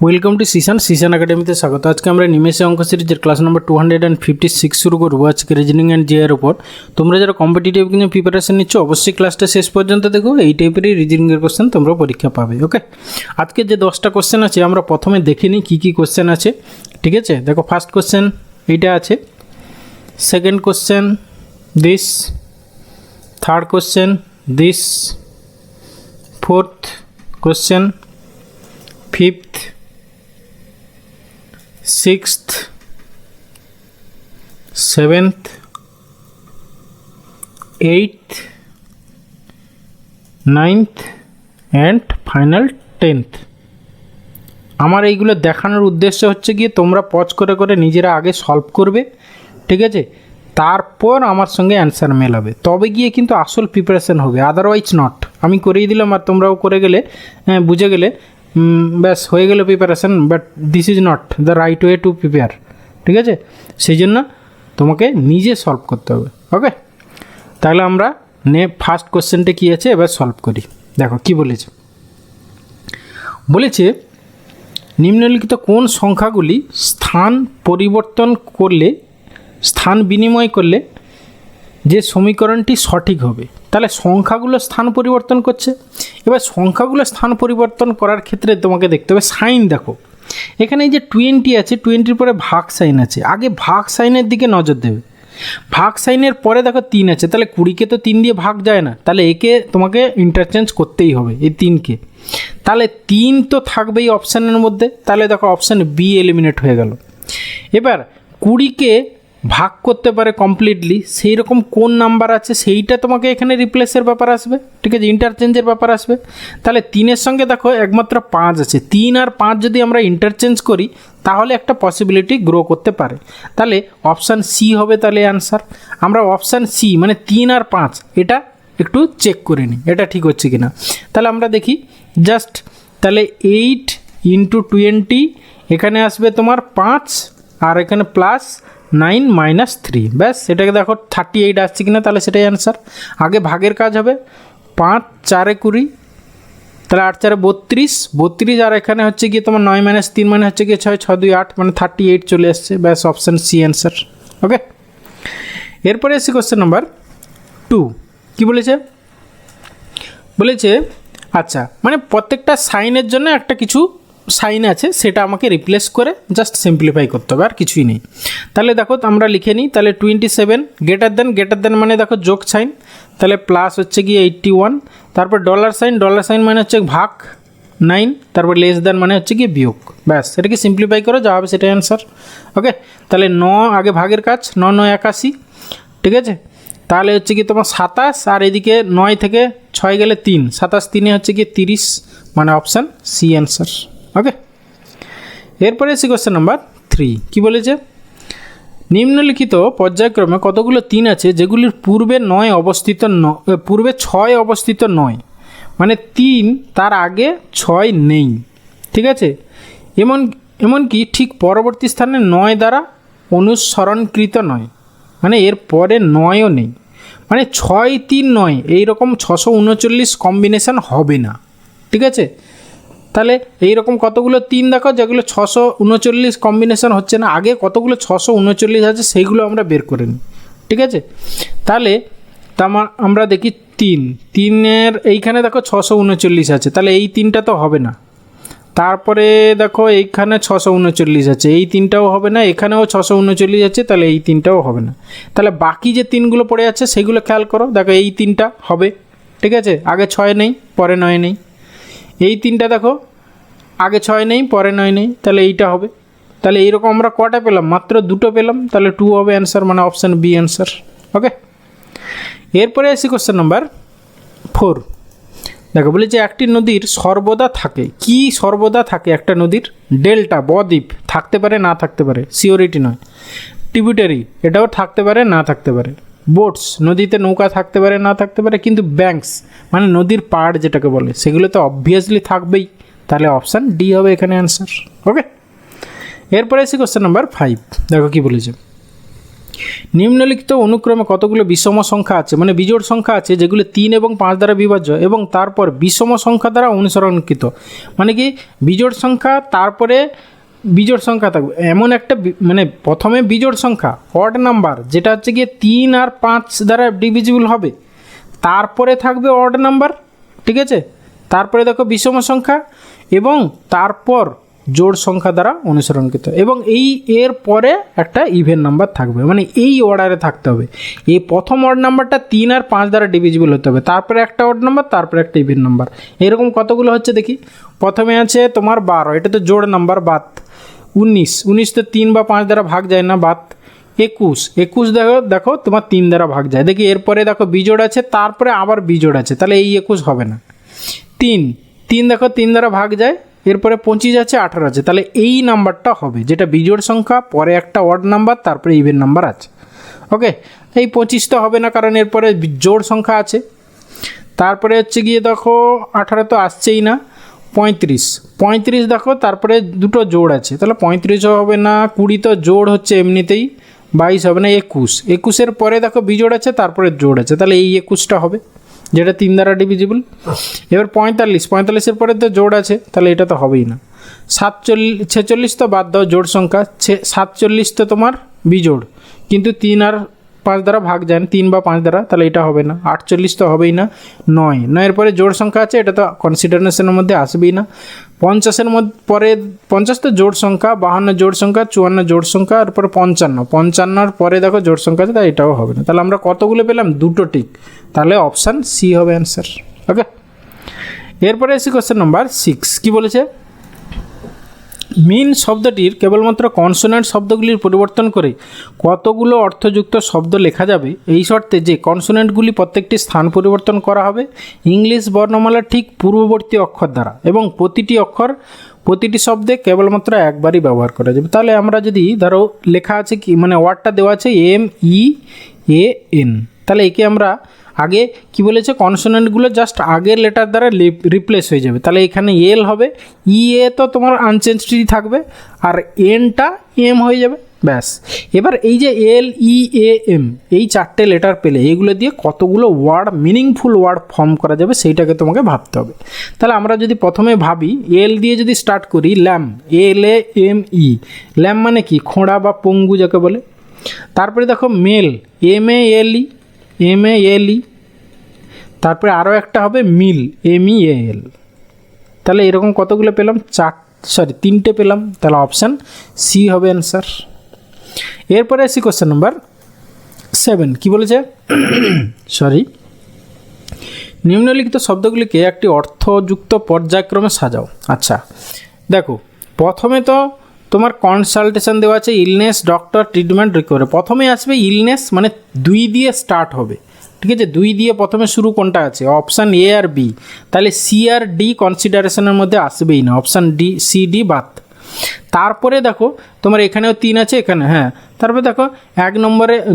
Welcome to Sisan একাডেমিতে স্বাগত। আজকে আমরা নিমেষে অঙ্ক সিরিজের ক্লাস নম্বর 256 শুরু করবো আজকে রিজনিং অ্যান্ড জিআর উপর। তোমরা যারা কম্পিটিটিভ কিন্তু প্রিপারেশন নিচ্ছ অবশ্যই ক্লাসটা শেষ পর্যন্ত দেখো, এই টাইপেরই রিজনিংয়ের কোশ্চেন তোমরা পরীক্ষা পাবে। ওকে, আজকে যে 10টা কোশ্চেন আছে আমরা প্রথমে দেখে নিই কী কী কোশ্চেন আছে। ঠিক আছে, দেখো ফার্স্ট কোশ্চেন এইটা আছে, second question this, third question this, fourth question, fifth, sixth, seventh, eighth, ninth and final 10th। আমার এইগুলো দেখানোর উদ্দেশ্য হচ্ছে গিয়ে তোমরা পজ করে করে নিজেরা আগে সলভ করবে, ঠিক আছে, তারপর আমার সঙ্গে অ্যান্সার মেলাবে, তবে গিয়ে কিন্তু আসল প্রিপারেশন হবে, আদারওয়াইজ নট। আমি করেই দিলাম আর তোমরাও করে গেলে, বুঝে গেলে, ব্যাস হয়ে গেল preparation, but this is not the right way to prepare. ঠিক আছে, সেই জন্য তোমাকে নিজে সলভ করতে হবে। ওকে, তাহলে আমরা ফার্স্ট কোশ্চেনটা কী আছে এবার সলভ করি। দেখো কি বলেছে, বলেছে নিম্নলিখিত কোন সংখ্যাগুলি স্থান পরিবর্তন করলে, স্থান বিনিময় করলে যে সমীকরণটি সঠিক হবে। তাহলে সংখ্যাগুলো স্থান পরিবর্তন করছে, এবার সংখ্যাগুলো স্থান পরিবর্তন করার ক্ষেত্রে তোমাকে দেখতে হবে সাইন। দেখো এখানে এই যে 20 আছে, 20-র পরে ভাগ সাইন আছে, আগে ভাগ সাইনের দিকে নজর দেবে। ভাগ সাইনের পরে দেখো 3 আছে, তাহলে 20-কে তো 3 দিয়ে ভাগ যায় না, তাহলে একে তোমাকে ইন্টারচেঞ্জ করতেই হবে, এই 3-কে। তাহলে 3 তো থাকবেই অপশানের মধ্যে, তাহলে দেখো অপশান বি এলিমিনেট হয়ে গেল। এবার 20-কে ভাগ করতে পারে কমপ্লিটলি, সেই রকম কোন নাম্বার আছে সেইটা তোমাকে এখানে রিপ্লেসের ব্যাপার আসবে, ঠিক আছে, ইন্টারচেঞ্জের ব্যাপার আসবে। তাহলে 3-এর সঙ্গে দেখো একমাত্র 5 আছে, 3 আর 5 যদি আমরা ইন্টারচেঞ্জ করি তাহলে একটা পসিবিলিটি গ্রো করতে পারে, তাহলে অপশান সি হবে তাহলে অ্যান্সার। আমরা অপশান সি মানে 3 আর 5 এটা একটু চেক করে নিই এটা ঠিক হচ্ছে কি না। তাহলে আমরা দেখি জাস্ট, তাহলে 8 × 20 এখানে আসবে তোমার 5 আর এখানে প্লাস 9 - 3, ব্যাস এটাকে দেখো 38 আসছে কিনা, তাহলে সেটাই অ্যান্সার। আগে ভাগের কাজ হবে, 5 × 4 = 20, তাহলে 8 × 4 = 32, আর এখানে হচ্ছে গিয়ে তোমার 9 - 3 মানে হচ্ছে গিয়ে 6, 6 × 2 = 8 মানে 38 চলে আসছে, ব্যাস অপশান সি অ্যান্সার। ওকে, এরপরে এসে কোশ্চেন নাম্বার 2 কী বলেছে, বলেছে আচ্ছা মানে প্রত্যেকটা সাইনের জন্য একটা কিছু সাইন আছে, সেটা আমাকে রিপ্লেস করে জাস্ট সিম্পলিফাই করতে হবে, আর কিছুই নেই। তাহলে দেখো আমরা লিখে নিই, তাহলে 27 গ্রেটার দেন মানে দেখো যোগ সাইন, তাহলে প্লাস হচ্ছে গিয়ে 81, তারপর ডলার সাইন মানে হচ্ছে ভাগ 9, তারপর লেস দেন মানে হচ্ছে গিয়ে বিয়োগ, ব্যাস এটাকে সিম্পলিফাই করো যা হবে সেটাই অ্যান্সার। ওকে, তাহলে 9 আগে ভাগের কাজ, 9 × 9 = 81, ঠিক আছে, তাহলে হচ্ছে কি তোমার 27, আর এদিকে 9 থেকে 6 গেলে 3, 27 3 হচ্ছে কি 30 মানে অপশান সি অ্যান্সার। ওকে, এরপরে এসে কোশ্চেন নাম্বার 3 কী বলেছে, নিম্নলিখিত পর্যায়ক্রমে কতগুলো 3 আছে যেগুলির পূর্বে 6 অবস্থিত নয়, মানে 3 তার আগে 6 নেই, ঠিক আছে, এমনকি ঠিক পরবর্তী স্থানে 9 দ্বারা অনুসরণকৃত নয়, মানে এর পরে 9ও নেই, মানে 6 3 9 এইরকম 639 কম্বিনেশান হবে না, ঠিক আছে। তাহলে এইরকম কতগুলো 3 দেখো যেগুলো 639 কম্বিনেশান হচ্ছে না, আগে কতগুলো 639 আছে সেইগুলো আমরা বের করে নিই, ঠিক আছে। তাহলে আমরা দেখি 3-এর এইখানে দেখো 639 আছে, তাহলে এই 3টা তো হবে না, তারপরে দেখো এইখানে 639 আছে, এই 3টাও হবে না, এখানেও 639 আছে, তাহলে এই 3টাও হবে না। তাহলে বাকি যে 3গুলো পড়ে আছে সেইগুলো খেয়াল করো, দেখো এই 3টা হবে, ঠিক আছে, আগে 6 নেই পরে 9 নেই, এই 3টা দেখো আগে 6 নেই পরে 9 নেই, তাহলে এইটা হবে। তাহলে এইরকম আমরা কটা পেলাম, মাত্র 2টো পেলাম, তাহলে 2 হবে অ্যান্সার, মানে অপশান বি অ্যান্সার। ওকে, এরপরে আসি কোশ্চেন নাম্বার 4। দেখো বলেছে একটি নদীর সর্বদা থাকে, কি সর্বদা থাকে একটা নদীর, ডেল্টা বদ্বীপ থাকতে পারে না থাকতে পারে, সিওরিটি নয়, ট্রিবিউটারি এটাও থাকতে পারে না থাকতে পারে, বোটস নদীতে নৌকা থাকতে পারে না থাকতে পারে, কিন্তু ব্যাঙ্কস মানে নদীর পাড় যেটাকে বলে সেগুলো তো অবভিয়াসলি থাকবেই, তাহলে অপশান ডি হবে এখানে অ্যান্সার। ওকে, এরপরে এসে কোশ্চেন নাম্বার 5 দেখো কি বলেছে, নিম্নলিখিত অনুক্রমে কতগুলো বিষম সংখ্যা আছে, মানে বিজোড় সংখ্যা আছে যেগুলো 3 এবং 5 দ্বারা বিভাজ্য এবং তারপর বিষম সংখ্যা দ্বারা অনুসরণকৃত। মানে কি বিজোড় সংখ্যা তারপরে বিজোড় সংখ্যা থাকবে এমন একটা মানে প্রথমে বিজোড় সংখ্যা অড নাম্বার যেটা হচ্ছে গিয়ে 3 আর 5 দ্বারা ডিভিজিবল হবে, তারপরে থাকবে অড নাম্বার, ঠিক আছে, তারপরে দেখো বিষম সংখ্যা এবং তারপর জোড় সংখ্যা দ্বারা অনুসরণকৃত এবং এর পরে একটা ইভেন নাম্বার থাকবে, মানে এই অর্ডারে থাকতে হবে। এই প্রথম অড নাম্বারটা 3 আর 5 দ্বারা ডিভিজিবল হতে হবে, তারপরে একটা অড নাম্বার, তারপরে একটা ইভেন নাম্বার। এরকম কতগুলো হচ্ছে দেখি। প্রথমে আছে তোমার 12, এটা তো জোড় নাম্বার, বাদ। 19 তো 3 বা 5 দ্বারা ভাগ যায় না, বাদ। 21 দেখো তোমার 3 দ্বারা ভাগ যায়, দেখি। এরপরে দেখো বিজোড় আছে, তারপরে আবার বিজোড় আছে, তাহলে এই 21 হবে না। 3 দেখো 3 দ্বারা ভাগ যায়, এরপরে 25 আছে, 18 আছে, তাহলে এই নাম্বারটা হবে যেটা বিজোড় সংখ্যা, পরে একটা অড নাম্বার, তারপরে ইভেন নাম্বার আছে। ওকে, এই 25 তো হবে না কারণ এরপরে জোড় সংখ্যা আছে। তারপরে হচ্ছে গিয়ে দেখো 18 তো আসছেই না। 35 দেখো তারপরে দুটো জোড় আছে, তাহলে 35ও হবে না। 20 তো জোড় হচ্ছে এমনিতেই, 22 হবে না। 21 পরে দেখো বিজোড় আছে, তারপরে জোড় আছে, তাহলে এই 21টা হবে যেটা 3 দ্বারা ডিভিজিবল। এবার 45 পরে তো জোড় আছে, তাহলে এটা তো হবেই না। 46 তো বাদ দাও, জোড় সংখ্যা। 47 তো তোমার বিজোড়, কিন্তু 3 আর 5 দ্বারা ভাগ যায় না, 3 বা 5 দ্বারা, তাহলে এটা হবে না। 48 তো হবেই না। 9 পরে জোড় সংখ্যা আছে, এটা তো কনসিডারেশনের মধ্যে আসবেই না। 50 পরে 50 তো জোড় সংখ্যা, 52 জোড় সংখ্যা, 54 জোড় সংখ্যা, এরপরে 55 পরে দেখো জোড় সংখ্যা আছে, তাই এটাও হবে না। তাহলে আমরা কতগুলো পেলাম? দুটো ঠিক, তাহলে অপশান সি হবে অ্যান্সার। ওকে, এরপরে এসে কোশ্চেন নাম্বার 6 কি বলেছে, মিন শব্দটির কেবলমাত্র কনসোনেন্ট শব্দগুলির পরিবর্তন করে কতগুলো অর্থযুক্ত শব্দ লেখা যাবে এই শর্তে যে কনসোনেন্টগুলি প্রত্যেকটি স্থান পরিবর্তন করা হবে ইংলিশ বর্ণমালার ঠিক পূর্ববর্তী অক্ষর দ্বারা এবং প্রতিটি অক্ষর প্রতিটি শব্দে কেবলমাত্র একবারই ব্যবহার করা যাবে। তাহলে আমরা যদি ধরো লেখা আছে কি, মানে ওয়ার্ডটা দেওয়া আছে MEAN, তাহলে একে আমরা আগে কি বলেছে, কনসোনেন্টগুলো জাস্ট আগের লেটার দ্বারা রিপ্লেস হয়ে যাবে, তাহলে এখানে এল হবে, তো তোমার আনচেঞ্জডই থাকবে, আর এনটা এম হয়ে যাবে, ব্যাস। এবার এই যে LEAM এই 4টে লেটার পেলে এগুলো দিয়ে কতগুলো ওয়ার্ড, মিনিংফুল ওয়ার্ড ফর্ম করা যাবে সেইটাকে তোমাকে ভাবতে হবে। তাহলে আমরা যদি প্রথমে ভাবি এল দিয়ে যদি স্টার্ট করি, ল্যাম, LAME, ল্যাম মানে কি, খোঁড়া বা পঙ্গু যাকে বলে। তারপরে দেখো মেল, MALE, তারপরে আরও একটা হবে মিল, MEAL। তাহলে এরকম কতগুলো পেলাম? 3টে পেলাম, তাহলে অপশান সি হবে অ্যান্সার। এরপরে আসি কোশ্চেন নাম্বার 7 কি বলেছে, নিম্নলিখিত শব্দগুলিকে একটি অর্থযুক্ত পর্যায়ক্রমে সাজাও। আচ্ছা দেখো, প্রথমে তো তোমার কনসালটেশন দেওয়া আছে, ইলনেস, ডক্টর, ট্রিটমেন্ট, রিকভারি। প্রথমে আসবে ইলনেস, মানে 2 দিয়ে স্টার্ট হবে, ঠিক আছে, 2 দিয়ে প্রথমে শুরু কোনটা আছে, অপশান এ আর বি, তাহলে সি আর ডি কনসিডারেশনের মধ্যে আসবেই না, অপশান CD বাদ। তারপরে দেখো তোমার এখানেও 3 আছে, এখানে, হ্যাঁ, তারপরে দেখো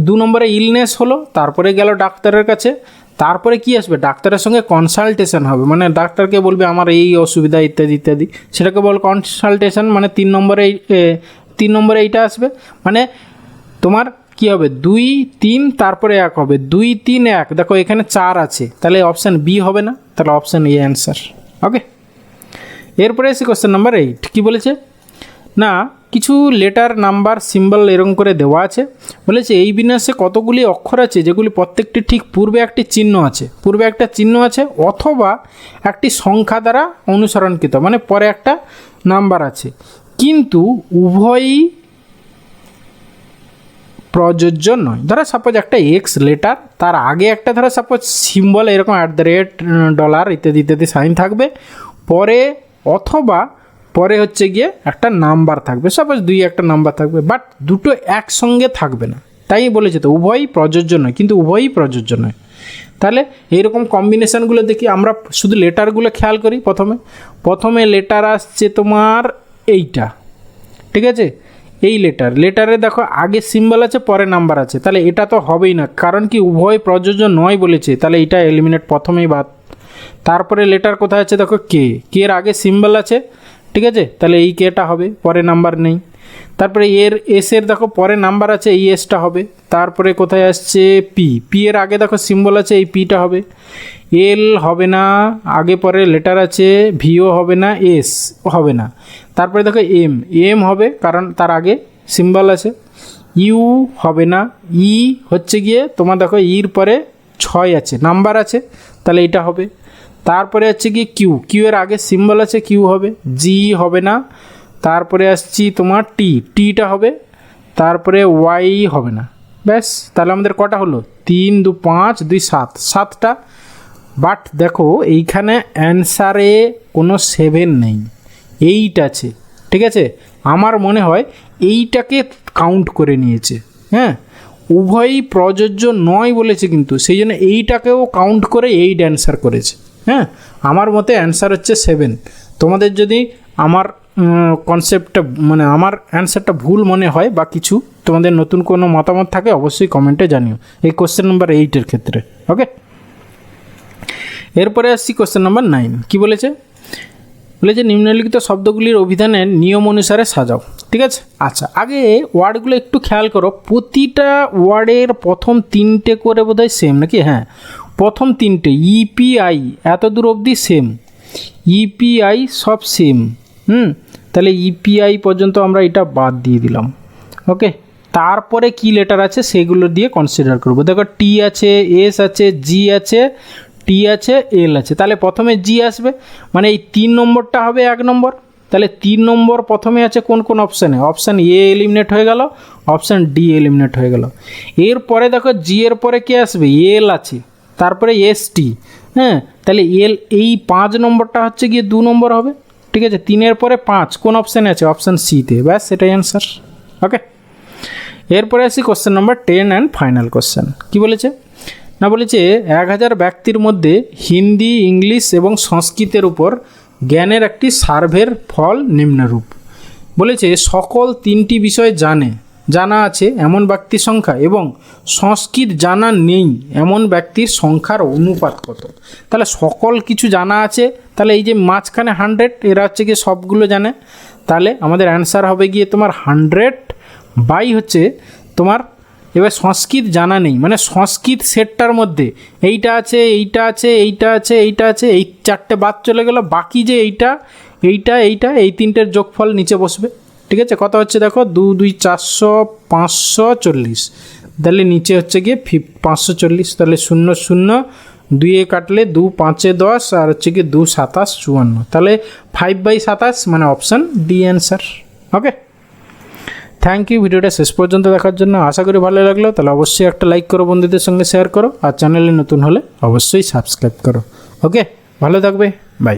2 নম্বরে ইলনেস হলো, তারপরে গেল ডাক্তারের কাছে, তারপরে কি আসবে, ডাক্তারের সঙ্গে কনসালটেশন হবে, মানে ডাক্তারকে বলবে আমার এই অসুবিধা ইত্যাদি ইত্যাদি, সেটাকে বল কনসালটেশন, মানে 3 নম্বরে এইটা আসবে, মানে তোমার কি হবে 2, 3, তারপরে 1 হবে, 2, 3, 1, দেখো এখানে 4 আছে, তাহলে অপশান বি হবে না, তাহলে অপশান এ অ্যান্সার। ওকে, এরপরে এসে কোশ্চেন নাম্বার 8 কি বলেছে না, কিছু লেটার, নাম্বার, সিম্বল এরকম করে দেওয়া আছে, বলেছে এই বিন্যাসে কতগুলি অক্ষর আছে যেগুলি প্রত্যেকটি ঠিক পূর্বে একটি চিহ্ন আছে, অথবা একটি সংখ্যা দ্বারা অনুসরণকৃত, মানে পরে একটা নাম্বার আছে, কিন্তু উভয়ই প্রযোজ্য নয়। ধরো সাপোজ একটা এক্স লেটার, তার আগে একটা ধরো সাপোজ সিম্বল এরকম $, ইত্যাদি ইত্যাদি সাইন থাকবে, পরে হচ্ছে গিয়ে একটা নাম্বার থাকবে, সাপোজ 2 একটা নাম্বার থাকবে, বাট দুটো একসঙ্গে থাকবে না, তাই বলেছে তো উভয়ই প্রযোজ্য নয়, কিন্তু উভয়ই প্রযোজ্য নয়। তাহলে এইরকম কম্বিনেশানগুলো দেখি, আমরা শুধু লেটারগুলো খেয়াল করি। প্রথমে লেটার আসছে তোমার এইটা, ঠিক আছে, এই লেটারে দেখো আগে সিম্বল আছে, পরে নাম্বার আছে, তাহলে এটা তো হবেই না, কারণ কি উভয় প্রযোজ্য নয় বলেছে, তাহলে এটা এলিমিনেট, প্রথমেই বাদ। তারপরে লেটার কোথায় আছে দেখো, কে এর আগে সিম্বল আছে, ঠিক আছে, তাহলে এই কেটা হবে, পরে নাম্বার নেই। তারপরে এস এর দেখো পরে নাম্বার আছে, এই এসটা হবে। তারপরে কোথায় আসছে পি এর আগে দেখো সিম্বল আছে, এই পিটা হবে। এল হবে না, আগে পরে লেটার আছে, ভিও হবে না, এস হবে না। তারপরে দেখো এম হবে কারণ তার আগে সিম্বল আছে। ইউ হবে না, ই হচ্ছে গিয়ে তোমার দেখো ইর পরে 6 আছে, নাম্বার আছে, তাহলে এটা হবে। তারপরে হচ্ছে গিয়ে কিউ এর আগে সিম্বল আছে, কিউ হবে। জি হবে না। তারপরে আসছি তোমার টিটা হবে। তারপরে ওয়াই হবে না। ব্যাস, তাহলে আমাদের কটা হলো? 3 2 5 2 7, 7টা। বাট দেখো এইখানে অ্যান্সারে কোনো 7 নেই, 8 আছে। ঠিক আছে, আমার মনে হয় এইটাকে কাউন্ট করে নিয়েছে। হ্যাঁ, উভয়ই প্রযোজ্য নয় বলেছে, কিন্তু সেই জন্য এইটাকেও কাউন্ট করে 8 অ্যান্সার করেছে। হ্যাঁ, আমার মতে অ্যান্সার হচ্ছে 7। তোমাদের যদি আমার কনসেপ্টটা মানে আমার অ্যান্সারটা ভুল মনে হয় বা কিছু তোমাদের নতুন কোনো মতামত থাকে অবশ্যই কমেন্টে জানিও এই কোশ্চেন নাম্বার 8-এর ক্ষেত্রে। ওকে, এরপরে আসছি কোশ্চেন নাম্বার 9। কী বলেছে? বলেছে নিম্নলিখিত শব্দগুলির অভিধানের নিয়ম অনুসারে সাজাও। ঠিক আছে, আচ্ছা আগে ওয়ার্ডগুলো একটু খেয়াল করো। প্রতিটা ওয়ার্ডের প্রথম 3টে করে বোধহয় সেম নাকি? হ্যাঁ, প্রথম 3টে ইপিআই এত দূর অবধি সেম, ইপিআই সব সেম। তাহলে ইপিআই পর্যন্ত আমরা এটা বাদ দিয়ে দিলাম। ওকে, তারপরে কি লেটার আছে সেগুলো দিয়ে কনসিডার করব। দেখো টি আছে, এস আছে, জি আছে, টি আছে, এল আছে। তাহলে প্রথমে জি আসবে, মানে এই 3 নম্বরটা হবে 1 নম্বর। তাহলে 3 নম্বর প্রথমে আছে কোন কোন অপশানে? অপশান এ এলিমিনেট হয়ে গেল, অপশান ডি এলিমিনেট হয়ে গেল। এরপরে দেখো জি এর পরে কে আসবে? এল আছে, তারপরে এস টি। হ্যাঁ, তাহলে এল এই 5 নম্বরটা হচ্ছে গিয়ে 2 নম্বর হবে। ঠিক আছে, 3-এর পরে 5 কোন অপশানে আছে? অপশান সিতে। ব্যাস, এটাই অ্যান্সার। ওকে, এরপরে আসি question number 10 and final question. কী বলেছে না? বলেছে 1000 ব্যক্তির মধ্যে হিন্দি, ইংলিশ এবং সংস্কৃতের উপর জ্ঞানের একটি সার্ভের ফল নিম্নরূপ। বলেছে সকল 3টি বিষয় জানা আছে এমন ব্যক্তির সংখ্যা এবং সংস্কৃত জানা নেই এমন ব্যক্তির সংখ্যার অনুপাত কত? তাহলে সকল কিছু জানা আছে, তাহলে এই যে মাঝখানে 100, এরা হচ্ছে গিয়ে সবগুলো জানে। তাহলে আমাদের অ্যান্সার হবে গিয়ে তোমার 100 বাই হচ্ছে তোমার। এবার সংস্কৃত জানা নেই মানে সংস্কৃত সেটটার মধ্যে এইটা আছে, এইটা আছে, এইটা আছে, এইটা আছে, এই 4টে বাদ চলে গেল। বাকি যে এইটা এইটা এইটা এই 3টের যোগফল নিচে বসবে। ঠিক আছে, কত হচ্ছে দেখো 2 2 400 540। তাহলে নিচে হচ্ছে গিয়ে 540। তাহলে 0 0 2 কাটলে 2 5 10 আর হচ্ছে গিয়ে 2 27 54। তাহলে 5/27 মানে option D answer. Okay, thank you ভিডিওটা শেষ পর্যন্ত দেখার জন্য। আশা করি ভালো লাগলো। তাহলে অবশ্যই একটা লাইক করো, বন্ধুদের সঙ্গে শেয়ার করো, আর চ্যানেলে নতুন হলে অবশ্যই সাবস্ক্রাইব করো। ওকে, ভালো থাকবে, বাই।